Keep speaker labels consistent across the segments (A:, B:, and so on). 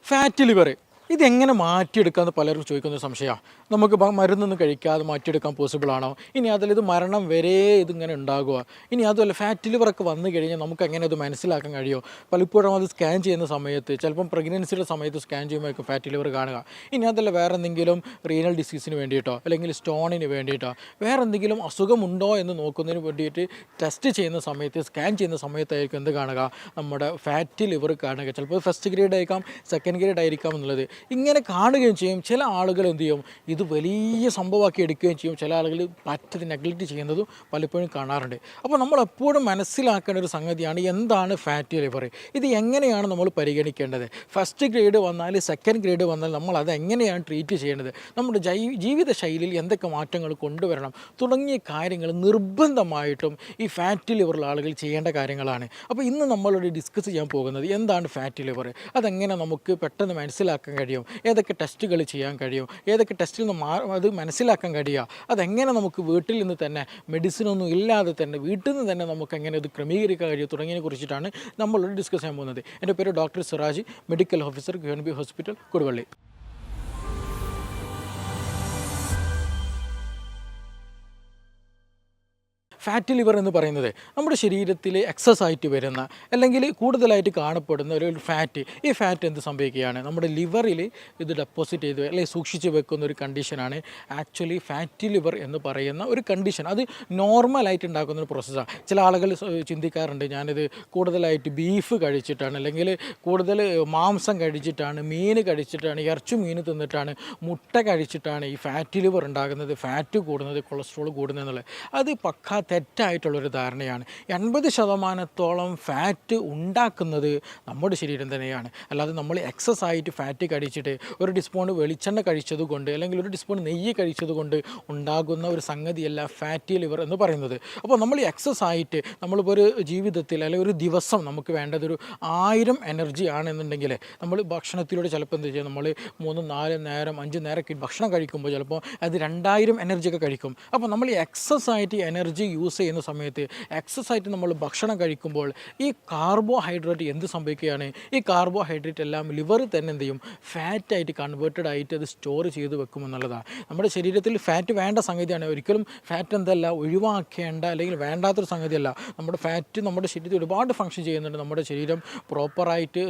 A: Fat liver ഇതെങ്ങനെ മാറ്റിയെടുക്കാമെന്ന് പലരും ചോദിക്കുന്ന സംശയമാണ്. നമുക്ക് മരുന്നൊന്നും കഴിക്കാതെ മാറ്റിയെടുക്കാൻ പോസിബിൾ ആണോ? ഇനി അതിലിത് മരണം വരെ ഇതിങ്ങനെ ഉണ്ടാകുക? ഇനി അതുമല്ല, ഫാറ്റ് ലിവറൊക്കെ വന്നു കഴിഞ്ഞാൽ നമുക്ക് എങ്ങനെ അത് മനസ്സിലാക്കാൻ കഴിയുമോ? പലപ്പോഴും അത് സ്കാൻ ചെയ്യുന്ന സമയത്ത്, ചിലപ്പം പ്രഗ്നൻസിയുടെ സമയത്ത് സ്കാൻ ചെയ്യുമ്പോഴേക്കും ഫാറ്റ് ലിവർ കാണുക. ഇനി അതല്ല, വേറെ എന്തെങ്കിലും റീനൽ ഡിസീസിന് വേണ്ടിയിട്ടോ അല്ലെങ്കിൽ സ്റ്റോണിന് വേണ്ടിയിട്ടോ വേറെ എന്തെങ്കിലും അസുഖമുണ്ടോ എന്ന് നോക്കുന്നതിന് വേണ്ടിയിട്ട് ടെസ്റ്റ് ചെയ്യുന്ന സമയത്ത്, സ്കാൻ ചെയ്യുന്ന സമയത്തായിരിക്കും എന്ത് കാണുക? നമ്മുടെ ഫാറ്റ് ലിവർ കാണുക. ചിലപ്പോൾ ഫസ്റ്റ് ഗ്രേഡ് ആയിരിക്കാം, സെക്കൻഡ് ഗ്രേഡ് ആയിരിക്കാം എന്നുള്ളത് ഇങ്ങനെ കാണുകയും ചെയ്യും. ചില ആളുകൾ എന്ത് ചെയ്യും, ഇത് വലിയ സംഭവമാക്കി എടുക്കുകയും ചെയ്യും. ചില ആളുകൾ പറ്റത് നെഗ്ലക്റ്റ് ചെയ്യുന്നതും പലപ്പോഴും കാണാറുണ്ട്. അപ്പോൾ നമ്മൾ എപ്പോഴും മനസ്സിലാക്കേണ്ട ഒരു സംഗതിയാണ്, എന്താണ് ഫാറ്റി ലിവർ, ഇത് എങ്ങനെയാണ് നമ്മൾ പരിഗണിക്കേണ്ടത്. ഫസ്റ്റ് ഗ്രേഡ് വന്നാൽ, സെക്കൻഡ് ഗ്രേഡ് വന്നാൽ നമ്മൾ അത് എങ്ങനെയാണ് ട്രീറ്റ് ചെയ്യേണ്ടത്, നമ്മുടെ ജീവിത ശൈലിയിൽ എന്തൊക്കെ മാറ്റങ്ങൾ കൊണ്ടുവരണം തുടങ്ങിയ കാര്യങ്ങൾ നിർബന്ധമായിട്ടും ഈ ഫാറ്റി ലിവറുള്ള ആളുകൾ ചെയ്യേണ്ട കാര്യങ്ങളാണ്. അപ്പോൾ ഇന്ന് നമ്മളോട് ഡിസ്കസ് ചെയ്യാൻ പോകുന്നത് എന്താണ് ഫാറ്റി ലിവർ, അതെങ്ങനെ നമുക്ക് പെട്ടെന്ന് മനസ്സിലാക്കാൻ കഴിയും, ഏതൊക്കെ ടെസ്റ്റുകൾ ചെയ്യാൻ കഴിയും, ഏതൊക്കെ ടെസ്റ്റിൽ നിന്ന് അത് മനസ്സിലാക്കാൻ കഴിയുക, അതെങ്ങനെ നമുക്ക് വീട്ടിൽ നിന്ന് തന്നെ മെഡിസിനൊന്നും ഇല്ലാതെ തന്നെ വീട്ടിൽ നിന്ന് തന്നെ നമുക്ക് എങ്ങനെ ഇത് ക്രമീകരിക്കാൻ കഴിയും തുടങ്ങിയതിനെ കുറിച്ചിട്ടാണ് നമ്മളോട് ഡിസ്കസ് ചെയ്യാൻ പോകുന്നത്. എൻ്റെ പേര് doctor Siraj, medical officer, QNB hospital, Koduvally. Fat liver എന്ന് പറയുന്നത് നമ്മുടെ ശരീരത്തിൽ എക്സസ് ആയിട്ട് വരുന്ന അല്ലെങ്കിൽ കൂടുതലായിട്ട് കാണപ്പെടുന്ന ഒരു ഫാറ്റ്. ഈ ഫാറ്റ് എന്ത് സംഭവിക്കുകയാണ്, നമ്മുടെ ലിവറിൽ ഇത് ഡെപ്പോസിറ്റ് ചെയ്ത് അല്ലെങ്കിൽ സൂക്ഷിച്ച് വെക്കുന്ന ഒരു കണ്ടീഷനാണ് ആക്ച്വലി ഫാറ്റ് ലിവർ എന്ന് പറയുന്ന ഒരു കണ്ടീഷൻ. അത് നോർമലായിട്ട് ഉണ്ടാക്കുന്ന ഒരു പ്രോസസ്സാണ്. ചില ആളുകൾ ചിന്തിക്കാറുണ്ട്, ഞാനിത് കൂടുതലായിട്ട് ബീഫ് കഴിച്ചിട്ടാണ്, അല്ലെങ്കിൽ കൂടുതൽ മാംസം കഴിച്ചിട്ടാണ്, മീൻ കഴിച്ചിട്ടാണ്, ഇറച്ചി മീൻ തിന്നിട്ടാണ്, മുട്ട കഴിച്ചിട്ടാണ് ഈ ഫാറ്റ് ലിവർ ഉണ്ടാകുന്നത്, ഫാറ്റ് കൂടുന്നത്, കൊളസ്ട്രോൾ കൂടുന്നത് എന്നുള്ളത്. അത് പക്കാ തെറ്റായിട്ടുള്ളൊരു ധാരണയാണ്. 80% ഫാറ്റ് ഉണ്ടാക്കുന്നത് നമ്മുടെ ശരീരം തന്നെയാണ്. അല്ലാതെ നമ്മൾ എക്സസ് ആയിട്ട് ഫാറ്റ് കഴിച്ചിട്ട് ഒരു ടീസ്പൂൺ വെളിച്ചെണ്ണ കഴിച്ചത് കൊണ്ട് അല്ലെങ്കിൽ ഒരു ടീസ്പൂൺ നെയ്യ് കഴിച്ചത് കൊണ്ട് ഉണ്ടാകുന്ന ഒരു സംഗതിയല്ല ഫാറ്റി ലിവർ എന്ന് പറയുന്നത്. അപ്പോൾ നമ്മൾ എക്സസ് ആയിട്ട് നമ്മളിപ്പോൾ ഒരു ജീവിതത്തിൽ അല്ലെങ്കിൽ ഒരു ദിവസം നമുക്ക് വേണ്ടതൊരു 1000 എനർജി ആണെന്നുണ്ടെങ്കിൽ നമ്മൾ ഭക്ഷണത്തിലൂടെ ചിലപ്പോൾ എന്ത് ചെയ്യും, നമ്മൾ 3, 4 നേരം 5 നേരമൊക്കെ ഭക്ഷണം കഴിക്കുമ്പോൾ ചിലപ്പോൾ അത് 2000 എനർജിയൊക്കെ കഴിക്കും. അപ്പോൾ നമ്മൾ എക്സസ് ആയിട്ട് എനർജി യൂസ് ചെയ്യുന്ന സമയത്ത്, എക്സസ് ആയിട്ട് നമ്മൾ ഭക്ഷണം കഴിക്കുമ്പോൾ ഈ കാർബോഹൈഡ്രേറ്റ് എന്ത് സംഭവിക്കുകയാണ്, ഈ കാർബോഹൈഡ്രേറ്റ് എല്ലാം ലിവർ തന്നെ എന്ത് ചെയ്യും, ഫാറ്റായിട്ട് കൺവേർട്ടഡ് ആയിട്ട് അത് സ്റ്റോർ ചെയ്ത് വെക്കുമെന്നുള്ളതാണ്. നമ്മുടെ ശരീരത്തിൽ ഫാറ്റ് വേണ്ട സംഗതിയാണ്. ഒരിക്കലും ഫാറ്റ് എന്തല്ല, ഒഴിവാക്കേണ്ട അല്ലെങ്കിൽ വേണ്ടാത്തൊരു സംഗതിയല്ല. നമ്മുടെ ഫാറ്റ് നമ്മുടെ ശരീരത്തിൽ ഒരുപാട് ഫങ്ഷൻ ചെയ്യുന്നുണ്ട്. നമ്മുടെ ശരീരം പ്രോപ്പറായിട്ട്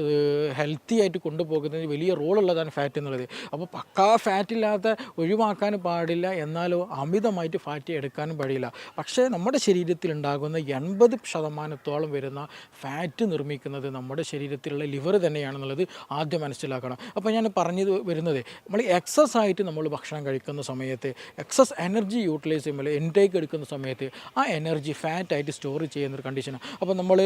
A: ഹെൽത്തി ആയിട്ട് കൊണ്ടുപോകുന്നതിന് വലിയ റോളുള്ളതാണ് ഫാറ്റ് എന്നുള്ളത്. അപ്പോൾ പക്കാ ഫാറ്റില്ലാത്ത ഒഴിവാക്കാൻ പാടില്ല, എന്നാലോ അമിതമായിട്ട് ഫാറ്റ് എടുക്കാനും പാടില്ല. പക്ഷേ നമ്മുടെ ശരീരത്തിലുണ്ടാകുന്ന 80% വരുന്ന ഫാറ്റ് നിർമ്മിക്കുന്നത് നമ്മുടെ ശരീരത്തിലുള്ള ലിവർ തന്നെയാണെന്നുള്ളത് ആദ്യം മനസ്സിലാക്കണം. അപ്പോൾ ഞാൻ പറഞ്ഞത് വരുന്നത്, നമ്മൾ എക്സസ് ആയിട്ട് നമ്മൾ ഭക്ഷണം കഴിക്കുന്ന സമയത്ത്, എക്സസ് എനർജി യൂട്ടിലൈസ് ചെയ്യുമ്പോൾ, ഇൻടേക്ക് എടുക്കുന്ന സമയത്ത് ആ എനർജി ഫാറ്റായിട്ട് സ്റ്റോർ ചെയ്യുന്നൊരു കണ്ടീഷനാണ്. അപ്പോൾ നമ്മൾ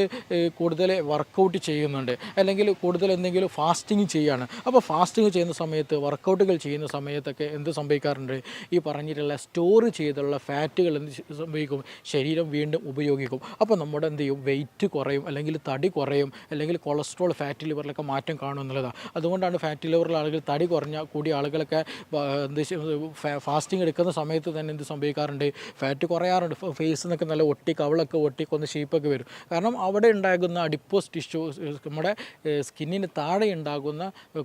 A: കൂടുതൽ വർക്കൗട്ട് ചെയ്യുന്നുണ്ട്, അല്ലെങ്കിൽ കൂടുതൽ എന്തെങ്കിലും ഫാസ്റ്റിങ് ചെയ്യുകയാണ്. അപ്പോൾ ഫാസ്റ്റിങ് ചെയ്യുന്ന സമയത്ത്, വർക്കൗട്ടുകൾ ചെയ്യുന്ന സമയത്തൊക്കെ എന്ത് സംഭവിക്കാറുണ്ട്, ഈ പറഞ്ഞിട്ടുള്ള സ്റ്റോർ ചെയ്തുള്ള ഫാറ്റുകൾ എന്ത് സംഭവിക്കും, ശരീരം വീണ്ടും ഉപയോഗിക്കും. അപ്പോൾ നമ്മുടെ എന്ത് ചെയ്യും, വെയിറ്റ് കുറയും, അല്ലെങ്കിൽ തടി കുറയും, അല്ലെങ്കിൽ കൊളസ്ട്രോൾ, ഫാറ്റ് ലിവറിലൊക്കെ മാറ്റം കാണും എന്നുള്ളതാണ്. അതുകൊണ്ടാണ് ഫാറ്റ് ലിവറിലുള്ള ആളുകൾ, തടി കൂടിയ ആളുകളൊക്കെ എന്ത് ഫാസ്റ്റിംഗ് എടുക്കുന്ന സമയത്ത് തന്നെ എന്ത് സംഭവിക്കാറുണ്ട്, ഫാറ്റ് കുറയാറുണ്ട്. ഫേസിൽ നിന്നൊക്കെ നല്ല കവളൊക്കെ ഒട്ടിക്കൊന്ന് ഷേപ്പൊക്കെ വരും. കാരണം അവിടെ ഉണ്ടാകുന്ന അഡിപ്പോസ് ടിഷ്യൂ, നമ്മുടെ സ്കിന്നിന് താഴെ ഉണ്ടാകുന്ന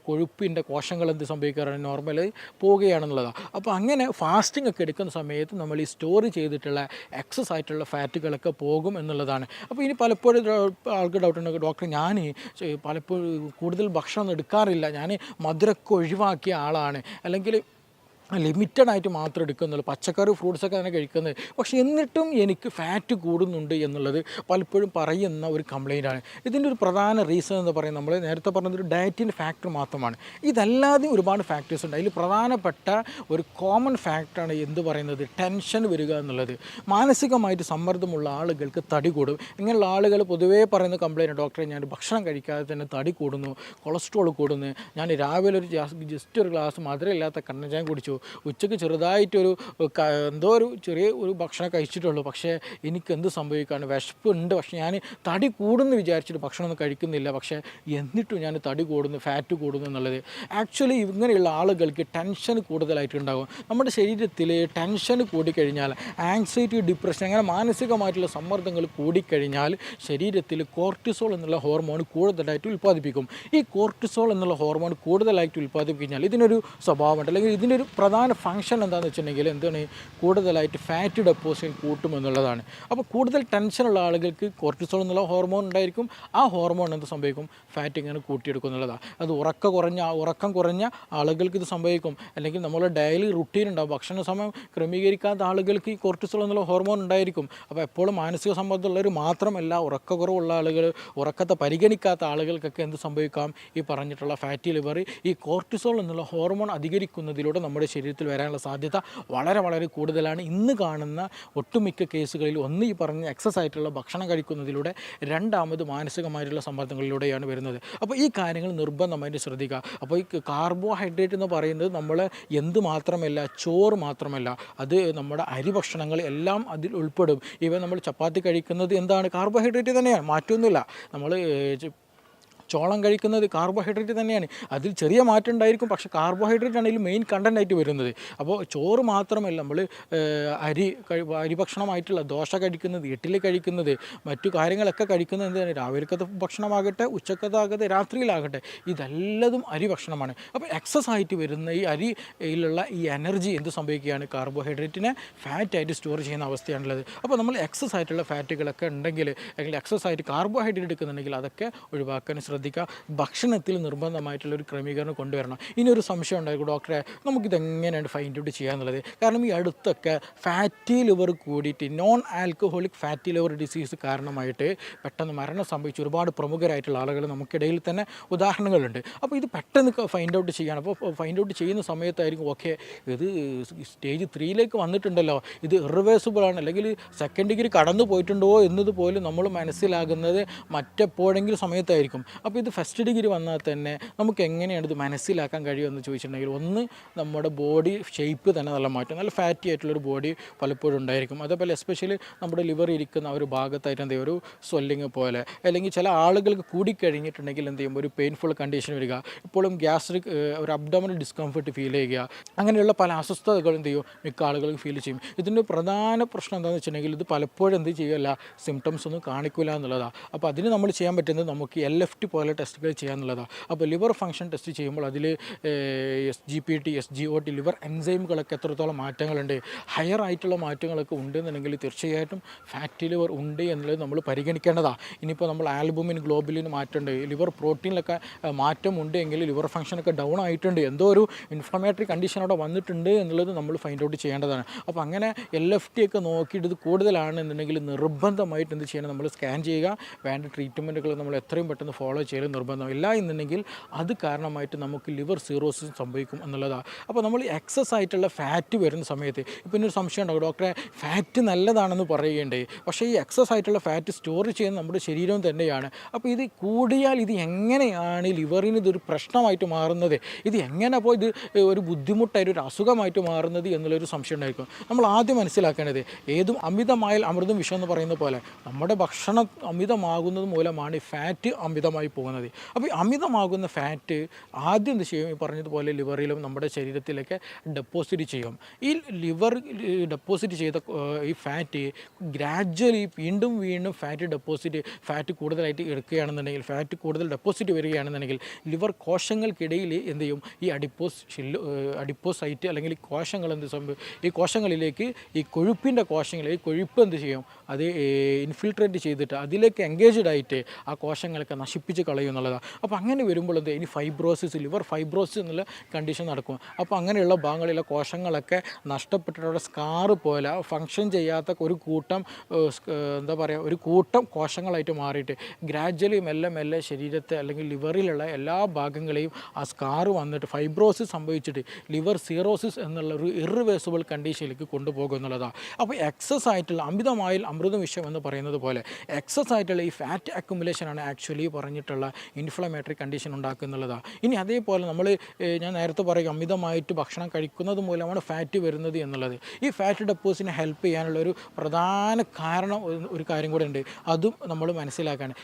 A: കൊഴുപ്പിൻ്റെ കോശങ്ങൾ എന്ത് സംഭവിക്കാറുണ്ട്, നോർമലി പോവുകയാണെന്നുള്ളതാണ്. അപ്പോൾ അങ്ങനെ ഫാസ്റ്റിംഗ് ഒക്കെ എടുക്കുന്ന സമയത്ത് നമ്മൾ ഈ സ്റ്റോർ ചെയ്തിട്ടുള്ള എക്സസ് ആയിട്ടുള്ള ഫാറ്റുകളൊക്കെ പോകും എന്നുള്ളതാണ്. അപ്പോൾ ഇനി പലപ്പോഴും ആൾക്ക് ഡൗട്ടുണ്ട്, ഡോക്ടർ ഞാൻ പലപ്പോഴും കൂടുതൽ ഭക്ഷണം എടുക്കാറില്ല, ഞാൻ മധുരമൊക്കെ ഒഴിവാക്കിയ ആളാണ്, അല്ലെങ്കിൽ ലിമിറ്റഡ് ആയിട്ട് മാത്രം എടുക്കുന്നുള്ളൂ, പച്ചക്കറി ഫ്രൂട്ട്സൊക്കെ തന്നെ കഴിക്കുന്നത്, പക്ഷേ എന്നിട്ടും എനിക്ക് ഫാറ്റ് കൂടുന്നുണ്ട് എന്നുള്ളത് പലപ്പോഴും പറയുന്ന ഒരു കംപ്ലയിൻ്റാണ്. ഇതിൻ്റെ ഒരു പ്രധാന റീസൺ എന്ന് പറയുന്നത്, നമ്മൾ നേരത്തെ പറഞ്ഞതൊരു ഡയറ്റിൻ്റെ ഫാക്ടർ മാത്രമാണ്. ഇതല്ലാതെയും ഒരുപാട് ഫാക്ടേഴ്സ് ഉണ്ട്. അതിൽ പ്രധാനപ്പെട്ട ഒരു കോമൺ ഫാക്ടറാണ് എന്ത് പറയുന്നത്, ടെൻഷൻ വരിക എന്നുള്ളത്. മാനസികമായിട്ട് സമ്മർദ്ദമുള്ള ആളുകൾക്ക് തടി കൂടും. ഇങ്ങനെയുള്ള ആളുകൾ പൊതുവേ പറയുന്ന കംപ്ലയിൻറ്റ്, ഡോക്ടറെ ഞാൻ ഭക്ഷണം കഴിക്കാതെ തന്നെ തടി കൂടുന്നു, കൊളസ്ട്രോൾ കൂടുന്നു, ഞാൻ രാവിലെ ജസ്റ്റ് ഒരു ഗ്ലാസ് മധുരമില്ലാത്ത കണ്ണൻ ചായ കുടിച്ചു, ഉച്ചയ്ക്ക് ചെറുതായിട്ടൊരു എന്തോ ഒരു ചെറിയ ഒരു ഭക്ഷണം കഴിച്ചിട്ടുള്ളൂ, പക്ഷേ എനിക്കെന്ത് സംഭവിക്കുകയാണ്, വിശപ്പുണ്ട്, പക്ഷേ ഞാൻ തടി കൂടുമെന്ന് വിചാരിച്ചിട്ട് ഭക്ഷണമൊന്നും കഴിക്കുന്നില്ല, പക്ഷേ എന്നിട്ടും ഞാൻ തടി കൂടുന്നു, ഫാറ്റ് കൂടുന്നു എന്നുള്ളത്. ആക്ച്വലി ഇങ്ങനെയുള്ള ആളുകൾക്ക് ടെൻഷൻ കൂടുതലായിട്ടുണ്ടാകും. നമ്മുടെ ശരീരത്തിൽ ടെൻഷൻ കൂടിക്കഴിഞ്ഞാൽ, ആങ്സൈറ്റി, ഡിപ്രഷൻ, അങ്ങനെ മാനസികമായിട്ടുള്ള സമ്മർദ്ദങ്ങൾ കൂടിക്കഴിഞ്ഞാൽ ശരീരത്തിൽ കോർട്ടിസോൾ എന്നുള്ള ഹോർമോൺ കൂടുതലായിട്ട് ഉൽപ്പാദിപ്പിക്കും. ഈ കോർട്ടിസോൾ എന്നുള്ള ഹോർമോൺ കൂടുതലായിട്ട് ഉൽപ്പാദിപ്പിക്കഴിഞ്ഞാൽ ഇതിനൊരു സ്വഭാവമുണ്ട്, അല്ലെങ്കിൽ ഇതിനൊരു പ്രധാന ഫംഗ്ഷൻ എന്താണെന്ന് വെച്ചിട്ടുണ്ടെങ്കിൽ എന്താണ്, കൂടുതലായിട്ട് ഫാറ്റ് ഡെപ്പോസിഷൻ കൂട്ടുമെന്നുള്ളതാണ്. അപ്പോൾ കൂടുതൽ ടെൻഷനുള്ള ആളുകൾക്ക് കോർട്ടിസോൾ എന്നുള്ള ഹോർമോൺ ഉണ്ടായിരിക്കും. ആ ഹോർമോൺ എന്ത് സംഭവിക്കും, ഫാറ്റ് ഇങ്ങനെ കൂട്ടിയെടുക്കും എന്നുള്ളതാണ്. അത് ഉറക്കം കുറഞ്ഞ ആളുകൾക്ക് ഇത് സംഭവിക്കും. അല്ലെങ്കിൽ നമ്മൾ ഡെയിലി റുട്ടീൻ ഉണ്ടാകും, ഭക്ഷണ സമയം ക്രമീകരിക്കാത്ത ആളുകൾക്ക് ഈ കോർട്ടിസോൾ എന്നുള്ള ഹോർമോൺ ഉണ്ടായിരിക്കും. അപ്പോൾ എപ്പോഴും മാനസിക സമ്മർദ്ദമുള്ളവർ മാത്രമല്ല, ഉറക്കക്കുറവുള്ള ആളുകൾ, ഉറക്കത്തെ പരിഗണിക്കാത്ത ആളുകൾക്കൊക്കെ എന്ത് സംഭവിക്കാം, ഈ പറഞ്ഞിട്ടുള്ള ഫാറ്റി ലിവർ, ഈ കോർട്ടിസോൾ എന്നുള്ള ഹോർമോൺ അധികരിക്കുന്നതിലൂടെ നമ്മുടെ ശരീരത്തിൽ വരാനുള്ള സാധ്യത വളരെ വളരെ കൂടുതലാണ്. ഇന്ന് കാണുന്ന ഒട്ടുമിക്ക കേസുകളിൽ ഒന്ന് ഈ പറഞ്ഞ എക്സസ് ആയിട്ടുള്ള ഭക്ഷണം കഴിക്കുന്നതിലൂടെ, രണ്ടാമത് മാനസികമായിട്ടുള്ള സമ്മർദ്ദങ്ങളിലൂടെയാണ് വരുന്നത്. അപ്പോൾ ഈ കാര്യങ്ങൾ നിർബന്ധമായിട്ട് ശ്രദ്ധിക്കുക. അപ്പോൾ ഈ കാർബോഹൈഡ്രേറ്റ് എന്ന് പറയുന്നത് നമ്മൾ എന്ത് മാത്രമല്ല, ചോറ് മാത്രമല്ല, അത് നമ്മുടെ അരി ഭക്ഷണങ്ങൾ എല്ലാം അതിൽ ഉൾപ്പെടും. ഇവ നമ്മൾ ചപ്പാത്തി കഴിക്കുന്നത് എന്താണ്, കാർബോഹൈഡ്രേറ്റ് തന്നെയാണ്, മാറ്റമൊന്നുമില്ല. നമ്മൾ ചോളം കഴിക്കുന്നത് കാർബോഹൈഡ്രേറ്റ് തന്നെയാണ്. അതിൽ ചെറിയ മാറ്റം ഉണ്ടായിരിക്കും, പക്ഷേ കാർബോഹൈഡ്രേറ്റ് ആണ് ഇതിൽ മെയിൻ കണ്ടൻ്റായിട്ട് വരുന്നത്. അപ്പോൾ ചോറ് മാത്രമല്ല, നമ്മൾ അരി ഭക്ഷണമായിട്ടുള്ള ദോശ കഴിക്കുന്നത്, ഇഡ്ഡലി കഴിക്കുന്നത്, മറ്റു കാര്യങ്ങളൊക്കെ കഴിക്കുന്നത് എന്താണ്, രാവിലത്തെ ഭക്ഷണമാകട്ടെ, ഉച്ചക്കത്താകട്ടെ, രാത്രിയിലാകട്ടെ, ഇതെല്ലതും അരി ഭക്ഷണമാണ്. അപ്പോൾ എക്സസ് ആയിട്ട് വരുന്ന ഈ അരിയിലുള്ള ഈ എനർജി എന്ത് സംഭവിക്കുകയാണ്, കാർബോഹൈഡ്രേറ്റിനെ ഫാറ്റായിട്ട് സ്റ്റോർ ചെയ്യുന്ന അവസ്ഥയാണുള്ളത്. അപ്പോൾ നമ്മൾ എക്സസ് ആയിട്ടുള്ള ഫാറ്റുകളൊക്കെ ഉണ്ടെങ്കിൽ, അല്ലെങ്കിൽ എക്സസ് ആയിട്ട് കാർബോഹൈഡ്രേറ്റ് എടുക്കുന്നുണ്ടെങ്കിൽ അതൊക്കെ ഒഴിവാക്കാൻ ശ്രദ്ധിക്കുക. ഭക്ഷണത്തിൽ നിർബന്ധമായിട്ടുള്ളൊരു ക്രമീകരണം കൊണ്ടുവരണം. ഇനി ഒരു സംശയം ഉണ്ടായിരിക്കും, ഡോക്ടറെ നമുക്കിതെങ്ങനെയാണ് ഫൈൻഡ് ഔട്ട് ചെയ്യാന്നുള്ളത്. കാരണം ഈ അടുത്തൊക്കെ ഫാറ്റി ലിവർ കൂടിയിട്ട് non alcoholic fatty liver disease കാരണമായിട്ട് പെട്ടെന്ന് മരണം സംഭവിച്ച ഒരുപാട് പ്രമുഖരായിട്ടുള്ള ആളുകൾ നമുക്കിടയിൽ തന്നെ ഉദാഹരണങ്ങളുണ്ട്. അപ്പോൾ ഇത് പെട്ടെന്ന് ഫൈൻഡ് ഔട്ട് ചെയ്യണം. അപ്പോൾ ഫൈൻഡ് ഔട്ട് ചെയ്യുന്ന സമയത്തായിരിക്കും ഓക്കെ, ഇത് സ്റ്റേജ് 3 വന്നിട്ടുണ്ടല്ലോ, ഇത് ഇറിവേഴ്സിബിളാണ്, അല്ലെങ്കിൽ സെക്കൻഡ് ഡിഗ്രി കടന്നു പോയിട്ടുണ്ടോ എന്നതുപോലും നമ്മൾ മനസ്സിലാകുന്നത് മറ്റെപ്പോഴെങ്കിലും സമയത്തായിരിക്കും. അപ്പോൾ ഇത് ഫസ്റ്റ് ഡിഗ്രി വന്നാൽ തന്നെ നമുക്ക് എങ്ങനെയാണ് ഇത് മനസ്സിലാക്കാൻ കഴിയുമെന്ന് ചോദിച്ചിട്ടുണ്ടെങ്കിൽ, ഒന്ന് നമ്മുടെ ബോഡി ഷേപ്പ് തന്നെ നല്ല മാറ്റം, നല്ല ഫാറ്റി ആയിട്ടുള്ളൊരു ബോഡി പലപ്പോഴും ഉണ്ടായിരിക്കും. അതേപോലെ എസ്പെഷ്യലി നമ്മുടെ ലിവർ ഇരിക്കുന്ന ഒരു ഭാഗത്തായിട്ട് എന്ത് ചെയ്യും, ഒരു സ്വെല്ലിങ് പോലെ, അല്ലെങ്കിൽ ചില ആളുകൾക്ക് കൂടിക്കഴിഞ്ഞിട്ടുണ്ടെങ്കിൽ എന്ത് ചെയ്യും, ഒരു പെയിൻഫുൾ കണ്ടീഷൻ വരിക, ഇപ്പോഴും ഗ്യാസ്ട്രിക്, ഒരു അബ്ഡോമിനൽ ഡിസ്കംഫർട്ട് ഫീൽ ചെയ്യുക, അങ്ങനെയുള്ള പല അസ്വസ്ഥതകൾ എന്ത് ചെയ്യും, മിക്ക ആളുകൾക്ക് ഫീൽ ചെയ്യും. ഇതിൻ്റെ പ്രധാന പ്രശ്നം എന്താണെന്ന് വെച്ചിട്ടുണ്ടെങ്കിൽ, ഇത് പലപ്പോഴും എന്ത് ചെയ്യുമല്ല, സിംറ്റംസ് ഒന്നും കാണിക്കില്ല എന്നുള്ളതാണ്. അപ്പോൾ അതിന് നമ്മൾ ചെയ്യാൻ പറ്റുന്നത് നമുക്ക് LFT പോലെ ടെസ്റ്റുകൾ ചെയ്യാന്നുള്ളതാണ്. അപ്പോൾ ലിവർ ഫംഗ്ഷൻ ടെസ്റ്റ് ചെയ്യുമ്പോൾ അതിൽ SGPT, SGOT, ലിവർ എൻസൈമുകളൊക്കെ എത്രത്തോളം മാറ്റങ്ങളുണ്ട്, ഹയർ ആയിട്ടുള്ള മാറ്റങ്ങളൊക്കെ ഉണ്ടെന്നുണ്ടെങ്കിൽ തീർച്ചയായിട്ടും ഫാറ്റി ലിവർ ഉണ്ട് എന്നുള്ളത് നമ്മൾ പരിഗണിക്കേണ്ടതാണ്. ഇനിയിപ്പോൾ നമ്മൾ ആൽബുമിൻ, ഗ്ലോബുലിൻ മാറ്റമുണ്ട്, ലിവർ പ്രോട്ടീനിലൊക്കെ മാറ്റമുണ്ട് എങ്കിൽ ലിവർ ഫംഗ്ഷനൊക്കെ ഡൗൺ ആയിട്ടുണ്ട്, എന്തോ ഒരു ഇൻഫ്ലമേറ്ററി കണ്ടീഷൻ അവിടെ വന്നിട്ടുണ്ട് എന്നുള്ളത് നമ്മൾ ഫൈൻഡ് ഔട്ട് ചെയ്യേണ്ടതാണ്. അപ്പോൾ അങ്ങനെ LFT ഒക്കെ നോക്കിയിട്ട് ഇത് കൂടുതലാണെന്നുണ്ടെങ്കിൽ നിർബന്ധമായിട്ട് എന്ത് ചെയ്യണം, നമ്മൾ സ്കാൻ ചെയ്യുക, വേണ്ട ട്രീറ്റ്മെൻറ്റുകൾ നമ്മൾ എത്രയും പെട്ടെന്ന് ഫോളോ ചെയ്യൽ നിർബന്ധമില്ല എന്നുണ്ടെങ്കിൽ അത് കാരണമായിട്ട് നമുക്ക് ലിവർ സീറോസിസ് സംഭവിക്കും എന്നുള്ളതാണ്. അപ്പോൾ നമ്മൾ എക്സസ് ആയിട്ടുള്ള ഫാറ്റ് വരുന്ന സമയത്ത്, ഇപ്പോൾ ഒരു സംശയം ഉണ്ടാകും, ഡോക്ടറെ ഫാറ്റ് നല്ലതാണെന്ന് പറയുകയുണ്ട്, പക്ഷേ ഈ എക്സസ് ആയിട്ടുള്ള ഫാറ്റ് സ്റ്റോർ ചെയ്യുന്ന നമ്മുടെ ശരീരം തന്നെയാണ്. അപ്പോൾ ഇത് കൂടിയാൽ ഇത് എങ്ങനെയാണ് ലിവറിന് ഇതൊരു പ്രശ്നമായിട്ട് മാറുന്നത്, ഇത് എങ്ങനെ അപ്പോൾ ഇത് ഒരു ബുദ്ധിമുട്ടായിട്ട് ഒരു അസുഖമായിട്ട് മാറുന്നത് എന്നുള്ളൊരു സംശയം ഉണ്ടായിരിക്കും. നമ്മൾ ആദ്യം മനസ്സിലാക്കേണ്ടത്, ഏതും അമിതമായാൽ അമൃതും വിഷം എന്ന് പറയുന്ന പോലെ നമ്മുടെ ഭക്ഷണം അമിതമാകുന്നത് മൂലമാണ് ഈ ഫാറ്റ് അമിതമായി പോകുന്നത്. അപ്പോൾ ഈ അമിതമാകുന്ന ഫാറ്റ് ആദ്യം എന്ത് ചെയ്യും, ഈ പറഞ്ഞതുപോലെ ലിവറിലും നമ്മുടെ ശരീരത്തിലൊക്കെ ഡെപ്പോസിറ്റ് ചെയ്യും. ഈ ലിവർ ഡെപ്പോസിറ്റ് ചെയ്ത ഈ ഫാറ്റ് ഗ്രാജ്വലി വീണ്ടും ഫാറ്റ് കൂടുതലായിട്ട് എടുക്കുകയാണെന്നുണ്ടെങ്കിൽ, ഫാറ്റ് കൂടുതൽ ഡെപ്പോസിറ്റ് വരികയാണെന്നുണ്ടെങ്കിൽ ലിവർ കോശങ്ങൾക്കിടയിൽ എന്ത് ചെയ്യും, ഈ അഡിപ്പോസൈറ്റ് അല്ലെങ്കിൽ കോശങ്ങൾ എന്ത് സംഭവം, ഈ കോശങ്ങളിലേക്ക് ഈ കൊഴുപ്പിൻ്റെ കോശങ്ങളിൽ കൊഴുപ്പ് എന്ത് ചെയ്യും, അത് ഇൻഫിൽട്രേറ്റ് ചെയ്തിട്ട് അതിലേക്ക് എൻഗേജ്ഡ് ആയിട്ട് ആ കോശങ്ങളൊക്കെ നശിപ്പിച്ച് കളയും എന്നുള്ളതാണ്. അപ്പോൾ അങ്ങനെ വരുമ്പോൾ എന്ത്, ഇനി ഫൈബ്രോസിസ്, ലിവർ ഫൈബ്രോസിസ് എന്നുള്ള കണ്ടീഷൻ നടക്കും. അപ്പോൾ അങ്ങനെയുള്ള ഭാഗങ്ങളിലെ കോശങ്ങളൊക്കെ നഷ്ടപ്പെട്ടിട്ടുള്ള സ്കാറ് പോലെ ഫങ്ഷൻ ചെയ്യാത്ത ഒരു കൂട്ടം ഒരു കൂട്ടം കോശങ്ങളായിട്ട് മാറിയിട്ട് ഗ്രാജ്വലി മെല്ലെ ശരീരത്തെ അല്ലെങ്കിൽ ലിവറിലുള്ള എല്ലാ ഭാഗങ്ങളെയും ആ സ്കാറ് വന്നിട്ട് ഫൈബ്രോസിസ് സംഭവിച്ചിട്ട് ലിവർ സീറോസിസ് എന്നുള്ള ഒരു ഇറിവേഴ്സിബിൾ കണ്ടീഷനിലേക്ക് കൊണ്ടുപോകും എന്നുള്ളതാണ്. അപ്പോൾ എക്സസ് ആയിട്ടുള്ള അമിതമായാൽ അമൃതം വിഷം എന്ന് പറയുന്നത് പോലെ എക്സസ് ആയിട്ടുള്ള ഈ ഫാറ്റ് അക്യുമുലേഷനാണ് ആക്ച്വലി പറഞ്ഞിട്ടുള്ള പരമായിട്ടുള്ള ഇൻഫ്ലമേറ്ററി കണ്ടീഷൻ ഉണ്ടാക്കുന്നുള്ളതാണ്. ഇനി അതേപോലെ നമ്മൾ ഞാൻ നേരത്തെ പറയും അമിതമായിട്ട് ഭക്ഷണം കഴിക്കുന്നത് മൂലമാണ് ഫാറ്റ് വരുന്നത് എന്നുള്ളത്. ഈ ഫാറ്റ് ഡെപ്പോസിറ്റിനെ ഹെൽപ്പ് ചെയ്യാനുള്ള ഒരു പ്രധാന കാരണം ഒരു കാര്യം കൂടെ ഉണ്ട്. അതും നമ്മൾ മനസ്സിലാക്കുകയാണ്.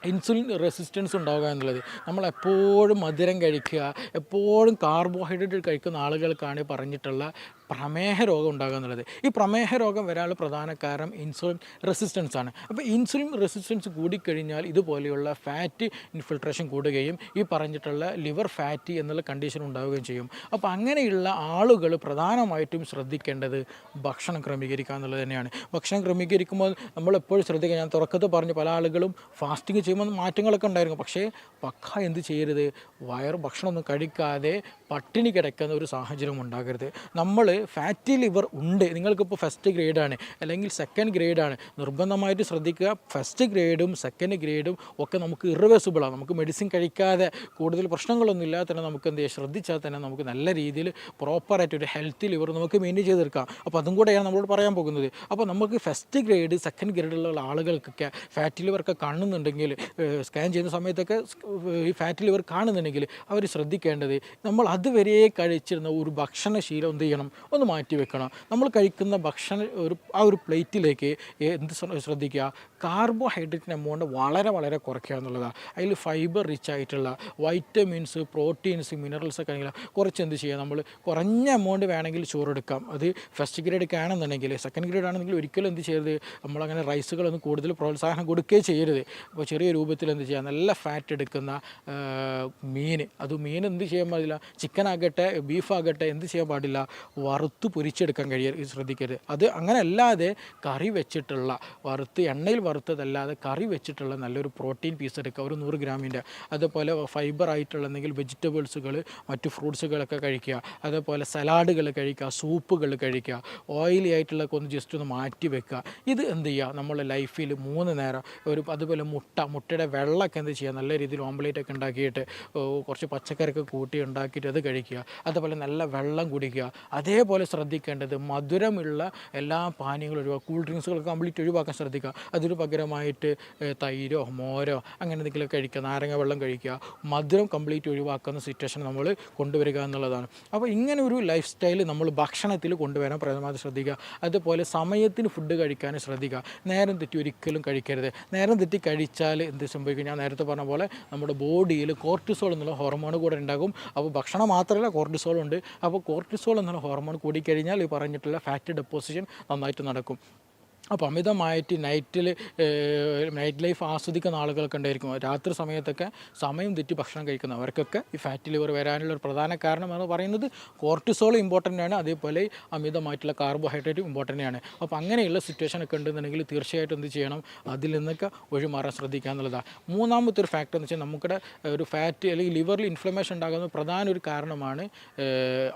A: ഇൻസുലിൻ റെസിസ്റ്റൻസ് ഉണ്ടാവുക എന്നുള്ളത്. നമ്മളെപ്പോഴും മധുരം കഴിക്കുക, എപ്പോഴും കാർബോഹൈഡ്രേറ്റ് കഴിക്കുന്ന ആളുകൾക്കാണ് പറഞ്ഞിട്ടുള്ള പ്രമേഹ രോഗം ഉണ്ടാകുക എന്നുള്ളത്. ഈ പ്രമേഹ രോഗം വരാനുള്ള പ്രധാന കാരണം ഇൻസുലിൻ റെസിസ്റ്റൻസ് ആണ്. അപ്പോൾ ഇൻസുലിൻ റെസിസ്റ്റൻസ് കൂടിക്കഴിഞ്ഞാൽ ഇതുപോലെയുള്ള ഫാറ്റ് ഇൻഫിൽട്രേഷൻ കൂടുകയും ഈ പറഞ്ഞിട്ടുള്ള ലിവർ ഫാറ്റി എന്നുള്ള കണ്ടീഷൻ ഉണ്ടാവുകയും ചെയ്യും. അപ്പോൾ അങ്ങനെയുള്ള ആളുകൾ പ്രധാനമായിട്ടും ശ്രദ്ധിക്കേണ്ടത് ഭക്ഷണം ക്രമീകരിക്കുക എന്നുള്ളത് തന്നെയാണ്. ഭക്ഷണം ക്രമീകരിക്കുമ്പോൾ നമ്മളെപ്പോഴും ശ്രദ്ധിക്കുക. ഞാൻ തുടക്കത്തിൽ പറഞ്ഞു പല ആളുകളും ഫാസ്റ്റിംഗ് ചെയ്യുമ്പോൾ മാറ്റങ്ങളൊക്കെ ഉണ്ടായിരുന്നു. പക്ഷേ എന്ത് ചെയ്യരുത്, ഭക്ഷണമൊന്നും കഴിക്കാതെ പട്ടിണി കിടക്കുന്ന ഒരു സാഹചര്യം ഉണ്ടാകരുത്. നമ്മൾ ഫാറ്റി ലിവർ ഉണ്ട്, നിങ്ങൾക്കിപ്പോൾ ഫസ്റ്റ് ഗ്രേഡാണ് അല്ലെങ്കിൽ സെക്കൻഡ് ഗ്രേഡാണ്, നിർബന്ധമായിട്ട് ശ്രദ്ധിക്കുക. ഫസ്റ്റ് ഗ്രേഡും സെക്കൻഡ് ഗ്രേഡും ഒക്കെ നമുക്ക് ഇറിവേഴ്സിബിളാണ്. നമുക്ക് മെഡിസിൻ കഴിക്കാതെ കൂടുതൽ പ്രശ്നങ്ങളൊന്നും ഇല്ലാതെ തന്നെ നമുക്ക് എന്ത് ചെയ്യുക, ശ്രദ്ധിച്ചാൽ തന്നെ നമുക്ക് നല്ല രീതിയിൽ പ്രോപ്പറായിട്ട് ഒരു ഹെൽത്തി ലിവർ നമുക്ക് മെയിൻറ്റെയിൻ ചെയ്തെടുക്കാം. അപ്പോൾ അതും കൂടെയാണ് നമ്മളോട് പറയാൻ പോകുന്നത്. അപ്പോൾ നമുക്ക് ഫസ്റ്റ് ഗ്രേഡ് സെക്കൻഡ് ഗ്രേഡിലുള്ള ആളുകൾക്കൊക്കെ ഫാറ്റി ലിവറൊക്കെ കാണുന്നുണ്ടെങ്കിൽ, സ്കാൻ ചെയ്യുന്ന സമയത്തൊക്കെ ഈ ഫാറ്റി ലിവർ കാണുന്നുണ്ടെങ്കിൽ അവർ ശ്രദ്ധിക്കേണ്ടത് നമ്മൾ അതുവരെ കഴിച്ചിരുന്ന ഒരു ഭക്ഷണശീലം എന്ത് ചെയ്യണം, ഒന്ന് മാറ്റി വെക്കണം. നമ്മൾ കഴിക്കുന്ന ആ ഒരു പ്ലേറ്റിലേക്ക് എന്ത് ശ്രദ്ധിക്കുക, കാർബോഹൈഡ്രേറ്റിൻ്റെ എമൗണ്ട് വളരെ കുറയ്ക്കുക എന്നുള്ളതാണ്. അതിൽ ഫൈബർ റിച്ച് ആയിട്ടുള്ള വൈറ്റമിൻസ്, പ്രോട്ടീൻസ്, മിനറൽസ് ഒക്കെ ആണെങ്കിൽ കുറച്ച് എന്ത് ചെയ്യുക, നമ്മൾ കുറഞ്ഞ എമൗണ്ട് വേണമെങ്കിൽ ചോറെടുക്കാം. അത് ഫസ്റ്റ് ഗ്രേഡ് ഒക്കെ ആണെന്നുണ്ടെങ്കിൽ. സെക്കൻഡ് ഗ്രേഡ് ആണെങ്കിൽ ഒരിക്കലും എന്ത് ചെയ്യരുത്, നമ്മളങ്ങനെ റൈസുകളൊന്നും കൂടുതൽ പ്രോത്സാഹനം കൊടുക്കുകയും ചെയ്യരുത്. അപ്പോൾ ചെറിയ രൂപത്തിൽ എന്ത് ചെയ്യുക, നല്ല ഫാറ്റ് എടുക്കുന്ന മീൻ എന്ത് ചെയ്യാൻ പാടില്ല, ചിക്കൻ ആകട്ടെ ബീഫാകട്ടെ എന്ത് ചെയ്യാൻ പാടില്ല, വറുത്ത് പൊരിച്ചെടുക്കാൻ ശ്രദ്ധിക്കരുത്. അത് അങ്ങനെ അല്ലാതെ കറി വെച്ചിട്ടുള്ള എണ്ണയിൽ വറുത്തതല്ലാതെ കറി വെച്ചിട്ടുള്ള നല്ലൊരു പ്രോട്ടീൻ പീസ് എടുക്കുക, ഒരു 100 ഗ്രാമിൻ്റെ. അതുപോലെ ഫൈബർ ആയിട്ടുള്ള എന്തെങ്കിലും വെജിറ്റബിൾസുകൾ, മറ്റു ഫ്രൂട്ട്സുകളൊക്കെ കഴിക്കുക. അതേപോലെ സലാഡുകൾ കഴിക്കുക, സൂപ്പുകൾ കഴിക്കുക. ഓയിലി ആയിട്ടുള്ളതൊക്കെ ജസ്റ്റ് ഒന്ന് മാറ്റി വെക്കുക. ഇത് എന്ത് ചെയ്യുക, നമ്മളെ ലൈഫിൽ 3 നേരം അതുപോലെ മുട്ടയുടെ വെള്ളമൊക്കെ എന്ത് ചെയ്യുക, നല്ല രീതിയിൽ ഓംലേറ്റ് ഒക്കെ ഉണ്ടാക്കിയിട്ട് കുറച്ച് പച്ചക്കറിയൊക്കെ കൂട്ടി ഉണ്ടാക്കിയിട്ട് അത് കഴിക്കുക. അതുപോലെ നല്ല വെള്ളം കുടിക്കുക. അതേപോലെ ശ്രദ്ധിക്കേണ്ടത് മധുരമുള്ള എല്ലാ പാനീയങ്ങളും ഒഴിവാക്കുക. കൂൾ ഡ്രിങ്ക്സുകളൊക്കെ കംപ്ലീറ്റ് ഒഴിവാക്കാൻ ശ്രദ്ധിക്കുക. അതിന് പകരമായിട്ട് തൈരോ മോരോ അങ്ങനെ എന്തെങ്കിലും കഴിക്കുക, നാരങ്ങ വെള്ളം കഴിക്കുക. മധുരം കംപ്ലീറ്റ് ഒഴിവാക്കുന്ന സിറ്റുവേഷൻ നമ്മൾ കൊണ്ടുവരിക എന്നുള്ളതാണ്. അപ്പോൾ ഇങ്ങനെ ഒരു ലൈഫ് സ്റ്റൈൽ നമ്മൾ ഭക്ഷണത്തിൽ കൊണ്ടുവരാൻ പ്രധാനമായിട്ട് ശ്രദ്ധിക്കുക. അതുപോലെ സമയത്തിന് ഫുഡ് കഴിക്കാൻ ശ്രദ്ധിക്കുക. നേരം തെറ്റി ഒരിക്കലും കഴിക്കരുത്. നേരം തെറ്റി കഴിച്ചാൽ എന്ത് സംഭവിക്കും, ഞാൻ നേരത്തെ പറഞ്ഞ പോലെ നമ്മുടെ ബോഡിയിൽ കോർട്ടിസോൾ എന്നുള്ള ഹോർമോൺ കൂടെ ഉണ്ടാകും. അപ്പോൾ ഭക്ഷണം മാത്രമല്ല, കോർട്ടിസോൾ ഉണ്ട്. അപ്പോൾ കോർട്ടിസോൾ എന്നുള്ള ഹോർമോൺ കൂടിക്കഴിഞ്ഞാൽ ഈ പറഞ്ഞിട്ടുള്ള ഫാറ്റ് ഡെപ്പോസിഷൻ നന്നായിട്ട് നടക്കും. അപ്പോൾ അമിതമായിട്ട് നൈറ്റ് ലൈഫ് ആസ്വദിക്കുന്ന ആളുകൾക്ക് ഉണ്ടായിരിക്കും. രാത്രി സമയത്തൊക്കെ സമയം തെറ്റി ഭക്ഷണം കഴിക്കുന്നവർക്കൊക്കെ ഈ ഫാറ്റി ലിവർ വരാനുള്ള ഒരു പ്രധാന കാരണമെന്ന് പറയുന്നത് കോർട്ടിസോൾ ഇമ്പോർട്ടൻ്റ് ആണ്. അതേപോലെ അമിതമായിട്ടുള്ള കാർബോഹൈഡ്രേറ്റ് ഇമ്പോർട്ടൻ്റ് ആണ്. അപ്പോൾ അങ്ങനെയുള്ള സിറ്റുവേഷൻ ഒക്കെ ഉണ്ടെന്നുണ്ടെങ്കിൽ തീർച്ചയായിട്ടും എന്ത് ചെയ്യണം, അതിൽ നിന്നൊക്കെ ഒഴിമാറാൻ ശ്രദ്ധിക്കുക എന്നുള്ളതാണ്. മൂന്നാമത്തെ ഒരു ഫാക്ടർ എന്ന് വെച്ചാൽ നമുക്കിടെ ഒരു ഫാറ്റ് അല്ലെങ്കിൽ ലിവറിൽ ഇൻഫ്ലമേഷൻ ഉണ്ടാകുന്ന പ്രധാന ഒരു കാരണമാണ്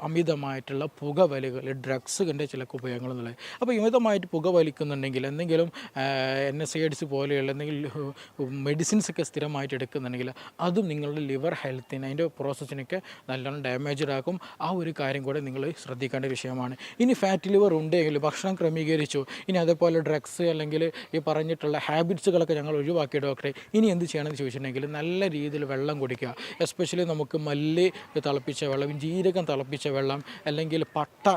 A: അമിതമായിട്ടുള്ള പുകവലികൾ, ഡ്രഗ്സിൻ്റെ ചില ഉപയോഗങ്ങൾ എന്നുള്ളത്. അപ്പോൾ അമിതമായിട്ട് പുകവലിക്കുന്നുണ്ടെങ്കിൽ, എന്തെങ്കിലും NSAIDs പോലെയുള്ള എന്തെങ്കിലും മെഡിസിൻസ് ഒക്കെ സ്ഥിരമായിട്ട് എടുക്കുന്നുണ്ടെങ്കിൽ അതും നിങ്ങളുടെ ലിവർ ഹെൽത്തിന്, അതിൻ്റെ പ്രോസസ്സിനൊക്കെ നല്ലോണം ഡാമേജ്ഡ് ആക്കും. ആ ഒരു കാര്യം കൂടെ നിങ്ങൾ ശ്രദ്ധിക്കേണ്ട വിഷയമാണ്. ഇനി ഫാറ്റ് ലിവർ ഉണ്ടെങ്കിൽ ഭക്ഷണം ക്രമീകരിച്ചു, ഇനി അതേപോലെ ഡ്രഗ്സ് അല്ലെങ്കിൽ ഈ പറഞ്ഞിട്ടുള്ള ഹാബിറ്റ്സുകളൊക്കെ ഞങ്ങൾ ഒഴിവാക്കിയ ഡോക്ടറെ, ഇനി എന്ത് ചെയ്യണമെന്ന് ചോദിച്ചിട്ടുണ്ടെങ്കിൽ നല്ല രീതിയിൽ വെള്ളം കുടിക്കുക. എസ്പെഷ്യലി നമുക്ക് മല്ലി തിളപ്പിച്ച വെള്ളം, ജീരകം തിളപ്പിച്ച വെള്ളം, അല്ലെങ്കിൽ പട്ട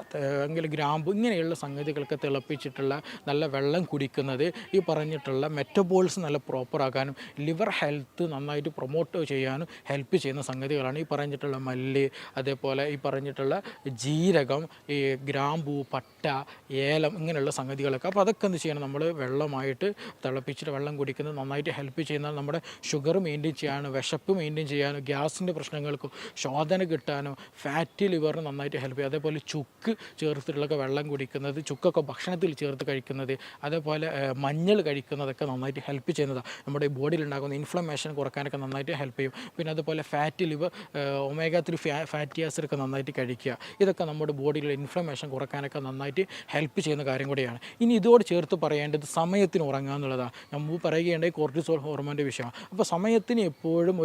A: അല്ലെങ്കിൽ ഗ്രാമ്പു ഇങ്ങനെയുള്ള സംഗതികളൊക്കെ തിളപ്പിച്ചിട്ടുള്ള നല്ല വെള്ളം കുടിക്കുന്നത് ഈ പറഞ്ഞിട്ടുള്ള മെറ്റബോൾസ് നല്ല പ്രോപ്പറാക്കാനും ലിവർ ഹെൽത്ത് നന്നായിട്ട് പ്രൊമോട്ട് ചെയ്യാനും ഹെൽപ്പ് ചെയ്യുന്ന സംഗതികളാണ്. ഈ പറഞ്ഞിട്ടുള്ള മല്ലി, അതേപോലെ ഈ പറഞ്ഞിട്ടുള്ള ജീരകം, ഈ ഗ്രാമ്പൂ, പട്ട, ഏലം ഇങ്ങനെയുള്ള സംഗതികളൊക്കെ. അപ്പോൾ അതൊക്കെ എന്ത് ചെയ്യണം, നമ്മൾ വെള്ളമായിട്ട് തിളപ്പിച്ചിട്ട് വെള്ളം കുടിക്കുന്നത് നന്നായിട്ട് ഹെൽപ്പ് ചെയ്യുന്നത് നമ്മുടെ ഷുഗർ മെയിൻറ്റെയിൻ ചെയ്യാനും, വിശപ്പ് മെയിൻറ്റെയിൻ ചെയ്യാനും, ഗ്യാസിൻ്റെ പ്രശ്നങ്ങൾക്കും ശോധന കിട്ടാനും, ഫാറ്റി ലിവറിന് നന്നായിട്ട് ഹെൽപ്പ് ചെയ്യും. അതേപോലെ ചുക്ക് ചേർത്തിട്ടുള്ളൊക്കെ വെള്ളം കുടിക്കുന്നത്, ചുക്കൊക്കെ ഭക്ഷണത്തിൽ ചേർത്ത് കഴിക്കുന്നത്, അതേപോലെ മഞ്ഞൾ കഴിക്കുന്നതൊക്കെ നന്നായിട്ട് ഹെൽപ്പ് ചെയ്യുന്നതാണ്. നമ്മുടെ ബോഡിയിൽ ഉണ്ടാകുന്ന ഇൻഫ്ലമേഷൻ കുറക്കാനൊക്കെ നന്നായിട്ട് ഹെൽപ്പ് ചെയ്യും. പിന്നെ അതുപോലെ ഫാറ്റ് ലിവർ, ഒമേഗ-3 ഫാറ്റി ആസിഡൊക്കെ നന്നായിട്ട് കഴിക്കുക. ഇതൊക്കെ നമ്മുടെ ബോഡിയിലെ ഇൻഫ്ലമേഷൻ കുറക്കാനൊക്കെ നന്നായിട്ട് ഹെൽപ്പ് ചെയ്യുന്ന കാര്യം കൂടിയാണ്. ഇനി ഇതോട് ചേർത്ത് പറയേണ്ടത് സമയത്തിന് ഉറങ്ങുക എന്നുള്ളതാണ്. ഞാൻ മുമ്പ് പറയുകയുണ്ടെങ്കിൽ കോർട്ടിസോൾ ഹോർമോൻ്റെ വിഷയമാണ്. അപ്പോൾ സമയത്തിന് എപ്പോഴും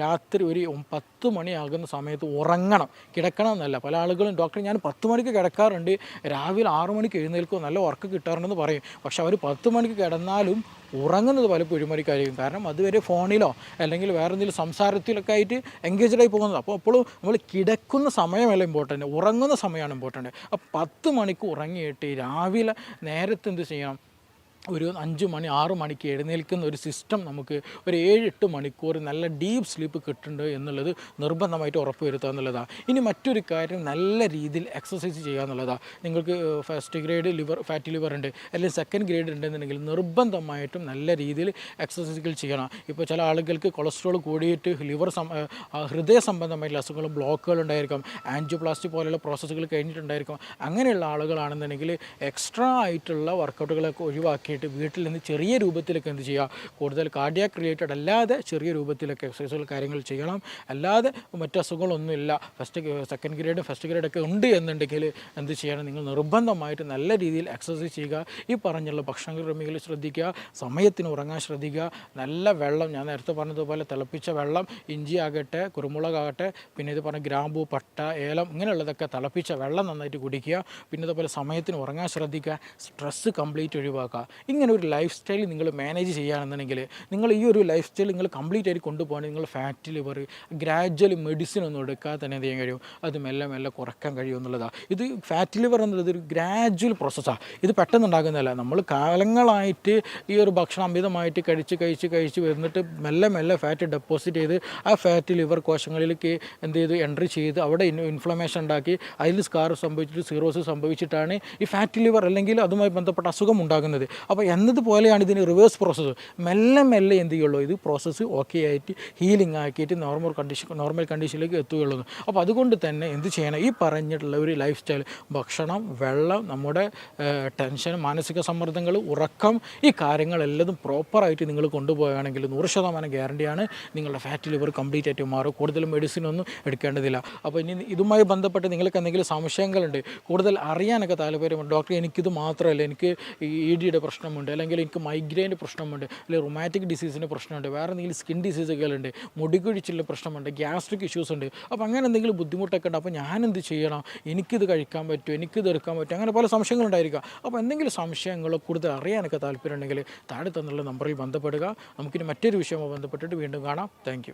A: രാത്രി ഒരു 10 മണിയാകുന്ന സമയത്ത് ഉറങ്ങണം, കിടക്കണം എന്നല്ല. പല ആളുകളും ഡോക്ടർ ഞാൻ 10 മണിക്ക് കിടക്കാറുണ്ട്, രാവിലെ 6 മണിക്ക് എഴുന്നേൽക്കും, നല്ല ഉറക്കം കിട്ടാറുണ്ടെന്ന് കിടക്കണമെന്ന് പറയും. പക്ഷെ അവർ 10 മണിക്ക് കിടന്നാലും ഉറങ്ങുന്നത് പലപ്പോഴും 1 മണിക്കായിരിക്കും. കാരണം അതുവരെ ഫോണിലോ അല്ലെങ്കിൽ വേറെ എന്തെങ്കിലും സംസാരത്തിലൊക്കെ ആയിട്ട് എൻഗേജ്ഡായി പോകുന്നത്. അപ്പോൾ എപ്പോഴും നമ്മൾ കിടക്കുന്ന സമയമല്ല ഇമ്പോർട്ടൻറ്റ്, ഉറങ്ങുന്ന സമയമാണ് ഇമ്പോർട്ടൻറ്റ്. അപ്പോൾ 10 മണിക്ക് ഉറങ്ങിയിട്ട് രാവിലെ നേരത്തെ എന്ത് ചെയ്യണം, ഒരു 5 മണി 6 മണിക്ക് എഴുന്നേൽക്കുന്ന ഒരു സിസ്റ്റം നമുക്ക് ഒരു 7-8 മണിക്കൂർ നല്ല ഡീപ്പ് സ്ലീപ്പ് കിട്ടുന്നുണ്ട് എന്നുള്ളത് നിർബന്ധമായിട്ട് ഉറപ്പ് വരുത്തുക എന്നുള്ളതാണ്. ഇനി മറ്റൊരു കാര്യം നല്ല രീതിയിൽ എക്സസൈസ് ചെയ്യുക എന്നുള്ളതാണ്. നിങ്ങൾക്ക് ഫസ്റ്റ് ഗ്രേഡ് ഫാറ്റി ലിവർ ഉണ്ട് അല്ലെങ്കിൽ സെക്കൻഡ് ഗ്രേഡ് ഉണ്ടെന്നുണ്ടെങ്കിൽ നിർബന്ധമായിട്ടും നല്ല രീതിയിൽ എക്സസൈസുകൾ ചെയ്യണം. ഇപ്പോൾ ചില ആളുകൾക്ക് കൊളസ്ട്രോൾ കൂടിയിട്ട് ഹൃദയ സംബന്ധമായിട്ടുള്ള അസുഖങ്ങളും ബ്ലോക്കുകൾ ഉണ്ടായിരിക്കും, ആൻജിയോപ്ലാസ്റ്റി പോലെയുള്ള പ്രോസസ്സുകൾ കഴിഞ്ഞിട്ടുണ്ടായിരിക്കും. അങ്ങനെയുള്ള ആളുകളാണെന്നുണ്ടെങ്കിൽ എക്സ്ട്രാ ആയിട്ടുള്ള വർക്കൗട്ടുകളൊക്കെ ഒഴിവാക്കി വീട്ടിൽ നിന്ന് ചെറിയ രൂപത്തിലൊക്കെ എന്ത് ചെയ്യുക, കൂടുതൽ കാർഡിയാക് റിലേറ്റഡ് അല്ലാതെ ചെറിയ രൂപത്തിലൊക്കെ എക്സസൈസുകൾ കാര്യങ്ങൾ ചെയ്യണം. അല്ലാതെ മറ്റ് അസുഖങ്ങളൊന്നുമില്ല, സെക്കൻഡ് ഗ്രേഡും ഫസ്റ്റ് ഗ്രേഡൊക്കെ ഉണ്ട് എന്നുണ്ടെങ്കിൽ എന്ത് ചെയ്യണം, നിങ്ങൾ നിർബന്ധമായിട്ട് നല്ല രീതിയിൽ എക്സസൈസ് ചെയ്യുക. ഈ പറഞ്ഞുള്ള ഭക്ഷണ ക്രമികൾ ശ്രദ്ധിക്കുക, സമയത്തിന് ഉറങ്ങാൻ ശ്രദ്ധിക്കുക, നല്ല വെള്ളം, ഞാൻ നേരത്തെ പറഞ്ഞതുപോലെ തിളപ്പിച്ച വെള്ളം, ഇഞ്ചി ആകട്ടെ കുരുമുളകാകട്ടെ പിന്നെ ഇത് പറഞ്ഞ ഗ്രാമ്പൂ പട്ട ഏലം ഇങ്ങനെയുള്ളതൊക്കെ തിളപ്പിച്ച വെള്ളം നന്നായിട്ട് കുടിക്കുക. പിന്നെ ഇതുപോലെ സമയത്തിന് ഉറങ്ങാൻ ശ്രദ്ധിക്കുക, സ്ട്രെസ്സ് കംപ്ലീറ്റ് ഒഴിവാക്കുക. ഇങ്ങനെ ഒരു ലൈഫ് സ്റ്റൈൽ നിങ്ങൾ മാനേജ് ചെയ്യുകയാണെന്നുണ്ടെങ്കിൽ നിങ്ങൾ ഈ ഒരു ലൈഫ് സ്റ്റൈൽ നിങ്ങൾ കംപ്ലീറ്റ് ആയിട്ട് കൊണ്ടുപോകണമെങ്കിൽ നിങ്ങൾ ഫാറ്റ് ലിവർ ഗ്രാജ്വലി മെഡിസിൻ ഒന്നും എടുക്കാതെ തന്നെ എന്ത് ചെയ്യാൻ കഴിയും, അത് മെല്ലെ മെല്ലെ കുറയ്ക്കാൻ കഴിയും എന്നുള്ളതാണ്. ഇത് ഫാറ്റ് ലിവർ എന്നുള്ളത് ഒരു ഗ്രാജ്വൽ പ്രോസസ്സാണ്. ഇത് പെട്ടെന്ന് ഉണ്ടാകുന്നതല്ല. നമ്മൾ കാലങ്ങളായിട്ട് ഈ ഒരു ഭക്ഷണം അമിതമായിട്ട് കഴിച്ച് വന്നിട്ട് മെല്ലെ മെല്ലെ ഫാറ്റ് ഡെപ്പോസിറ്റ് ചെയ്ത് ആ ഫാറ്റ് ലിവർ കോശങ്ങളിലേക്ക് എന്ത് ചെയ്ത് എൻട്രി ചെയ്ത് അവിടെ ഇൻഫ്ലമേഷൻ ഉണ്ടാക്കി അതിൽ സ്കാർ സംഭവിച്ചിട്ട് സീറോസിസ് സംഭവിച്ചിട്ടാണ് ഈ ഫാറ്റ് ലിവർ അല്ലെങ്കിൽ അതുമായി ബന്ധപ്പെട്ട അസുഖം ഉണ്ടാകുന്നത്. അപ്പോൾ എന്നതുപോലെയാണ് ഇതിന് റിവേഴ്സ് പ്രോസസ്സ്. മെല്ലെ മെല്ലെ എന്ത് ചെയ്യുള്ളൂ, ഇത് പ്രോസസ്സ് ഓക്കെ ആയിട്ട് ഹീലിംഗ് ആക്കിയിട്ട് നോർമൽ കണ്ടീഷനിലേക്ക് എത്തുകയുള്ളൂ. അപ്പോൾ അതുകൊണ്ട് തന്നെ എന്ത് ചെയ്യണം, ഈ പറഞ്ഞിട്ടുള്ള ഒരു ലൈഫ് സ്റ്റൈൽ, ഭക്ഷണം, വെള്ളം, നമ്മുടെ ടെൻഷൻ, മാനസിക സമ്മർദ്ദങ്ങൾ, ഉറക്കം, ഈ കാര്യങ്ങളെല്ലതും പ്രോപ്പറായിട്ട് നിങ്ങൾ കൊണ്ടുപോവുകയാണെങ്കിൽ 100% ഗ്യാരണ്ടിയാണ് നിങ്ങളുടെ ഫാറ്റ് ലിവർ കംപ്ലീറ്റ് ആയിട്ട് മാറും. കൂടുതൽ മെഡിസിൻ ഒന്നും എടുക്കേണ്ടതില്ല. അപ്പോൾ ഇനി ഇതുമായി ബന്ധപ്പെട്ട് നിങ്ങൾക്ക് എന്തെങ്കിലും സംശയങ്ങളുണ്ട്, കൂടുതൽ അറിയാനൊക്കെ താല്പര്യമുണ്ട്, ഡോക്ടർ എനിക്കിത് മാത്രമല്ല, എനിക്ക് ED പ്രശ്നമുണ്ട്, അല്ലെങ്കിൽ എനിക്ക് മൈഗ്രെയിൻ്റെ പ്രശ്നമുണ്ട്, അല്ലെങ്കിൽ റൊമാറ്റിക് ഡിസീസിൻ്റെ പ്രശ്നമുണ്ട്, വേറെ എന്തെങ്കിലും സ്കിൻ ഡിസീസുകളുണ്ട്, മുടികൊഴിച്ചിലുള്ള പ്രശ്നമുണ്ട്, ഗ്യാസ്ട്രിക് ഇഷ്യൂസ് ഉണ്ട്, അപ്പോൾ അങ്ങനെ എന്തെങ്കിലും ബുദ്ധിമുട്ടൊക്കെ ഉണ്ട്, അപ്പോൾ ഞാനെന്ത് ചെയ്യണം, എനിക്കിത് കഴിക്കാൻ പറ്റുമോ, എനിക്കിത് എടുക്കാൻ പറ്റുമോ, അങ്ങനെ പല സംശയങ്ങളുണ്ടായിരിക്കുക. അപ്പോൾ എന്തെങ്കിലും സംശയങ്ങളോ കൂടുതൽ അറിയാനൊക്കെ താല്പര്യമുണ്ടെങ്കിൽ താഴെ തന്നുള്ള നമ്പറിൽ ബന്ധപ്പെടുക. നമുക്കിനി മറ്റൊരു വിഷയവുമായി ബന്ധപ്പെട്ടിട്ട് വീണ്ടും കാണാം. താങ്ക്